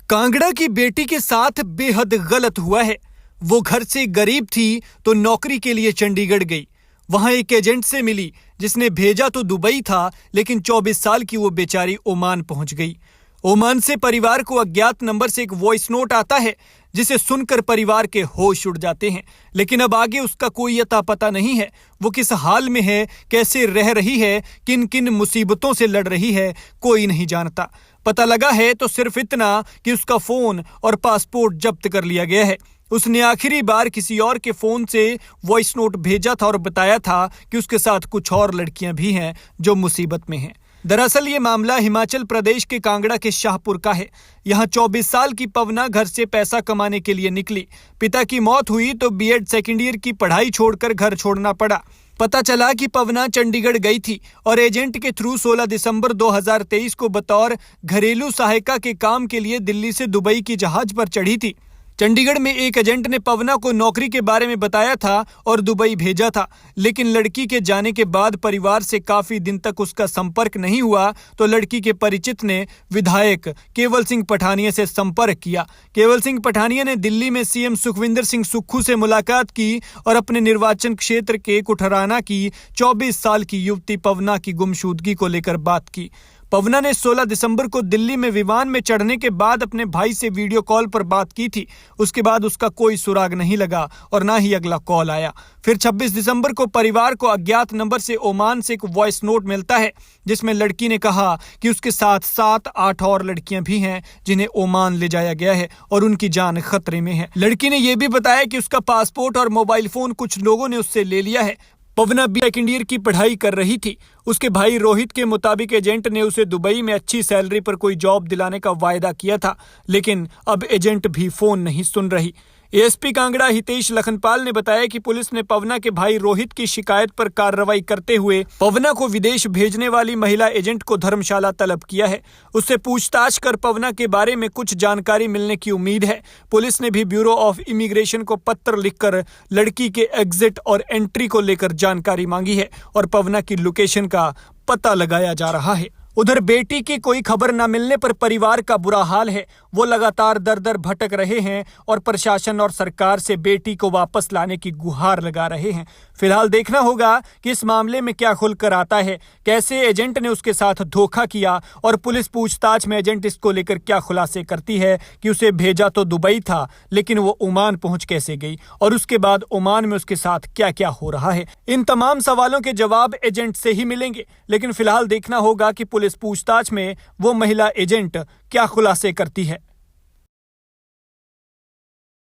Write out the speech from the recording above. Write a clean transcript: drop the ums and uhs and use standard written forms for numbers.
कांगड़ा की बेटी के साथ बेहद गलत हुआ है। वो घर से गरीब थी तो नौकरी के लिए चंडीगढ़ गई। वहां एक एजेंट से मिली जिसने भेजा तो दुबई था, लेकिन 24 साल की वो बेचारी ओमान पहुंच गई। ओमान से परिवार को अज्ञात नंबर से एक वॉइस नोट आता है जिसे सुनकर परिवार के होश उड़ जाते हैं। लेकिन अब आगे उसका कोई अता पता नहीं है। वो किस हाल में है, कैसे रह रही है, किन किन मुसीबतों से लड़ रही है, कोई नहीं जानता। पता लगा है तो सिर्फ इतना कि उसका फोन और पासपोर्ट जब्त कर लिया गया है। उसने आखिरी बार किसी और के फोन से वॉइस नोट भेजा था और बताया था कि उसके साथ कुछ और लड़कियां भी हैं जो मुसीबत में हैं। दरअसल ये मामला हिमाचल प्रदेश के कांगड़ा के शाहपुर का है। यहाँ 24 साल की पवना घर से पैसा कमाने के लिए निकली। पिता की मौत हुई तो बीएड सेकेंड ईयर की पढ़ाई छोड़कर घर छोड़ना पड़ा। पता चला कि पवना चंडीगढ़ गई थी और एजेंट के थ्रू 16 दिसंबर 2023 को बतौर घरेलू सहायिका के काम के लिए दिल्ली से दुबई की जहाज पर चढ़ी थी। चंडीगढ़ में एक एजेंट ने पवना को नौकरी के बारे में बताया था और दुबई भेजा था, लेकिन लड़की के जाने के बाद परिवार से काफी दिन तक उसका संपर्क नहीं हुआ। तो लड़की के परिचित ने विधायक केवल सिंह पठानिया से संपर्क किया। केवल सिंह पठानिया ने दिल्ली में सीएम सुखविंदर सिंह सुक्खू से मुलाकात की और अपने निर्वाचन क्षेत्र के कुठराना की 24 साल की युवती पवना की गुमशुदगी को लेकर बात की। पवना ने 16 दिसंबर को दिल्ली में विमान में चढ़ने के बाद अपने भाई से वीडियो कॉल पर बात की थी। उसके बाद उसका कोई सुराग नहीं लगा और ना ही अगला कॉल आया। फिर 26 दिसंबर को परिवार को अज्ञात नंबर से ओमान से एक वॉइस नोट मिलता है जिसमें लड़की ने कहा कि उसके साथ 7-8 और लड़कियां भी हैं जिन्हें ओमान ले जाया गया है और उनकी जान खतरे में है। लड़की ने यह भी बताया कि उसका पासपोर्ट और मोबाइल फोन कुछ लोगों ने उससे ले लिया है। पवना बी सेकेंड ईयर की पढ़ाई कर रही थी। उसके भाई रोहित के मुताबिक एजेंट ने उसे दुबई में अच्छी सैलरी पर कोई जॉब दिलाने का वायदा किया था, लेकिन अब एजेंट भी फोन नहीं सुन रही। एएसपी कांगड़ा हितेश लखनपाल ने बताया कि पुलिस ने पवना के भाई रोहित की शिकायत पर कार्रवाई करते हुए पवना को विदेश भेजने वाली महिला एजेंट को धर्मशाला तलब किया है। उससे पूछताछ कर पवना के बारे में कुछ जानकारी मिलने की उम्मीद है। पुलिस ने भी ब्यूरो ऑफ इमिग्रेशन को पत्र लिखकर लड़की के एग्जिट और एंट्री को लेकर जानकारी मांगी है और पवना की लोकेशन का पता लगाया जा रहा है। उधर बेटी की कोई खबर न मिलने पर परिवार का बुरा हाल है। वो लगातार दर दर भटक रहे हैं और प्रशासन और सरकार से बेटी को वापस लाने की गुहार लगा रहे हैं। फिलहाल देखना होगा कि इस मामले में क्या खुलकर आता है, कैसे एजेंट ने उसके साथ धोखा किया और पुलिस पूछताछ में एजेंट इसको लेकर क्या खुलासे करती है कि उसे भेजा तो दुबई था, लेकिन वो ओमान पहुंच कैसे गई और उसके बाद ओमान में उसके साथ क्या क्या हो रहा है। इन तमाम सवालों के जवाब एजेंट से ही मिलेंगे, लेकिन फिलहाल देखना होगा कि पुलिस पूछताछ में वो महिला एजेंट क्या खुलासे करती है।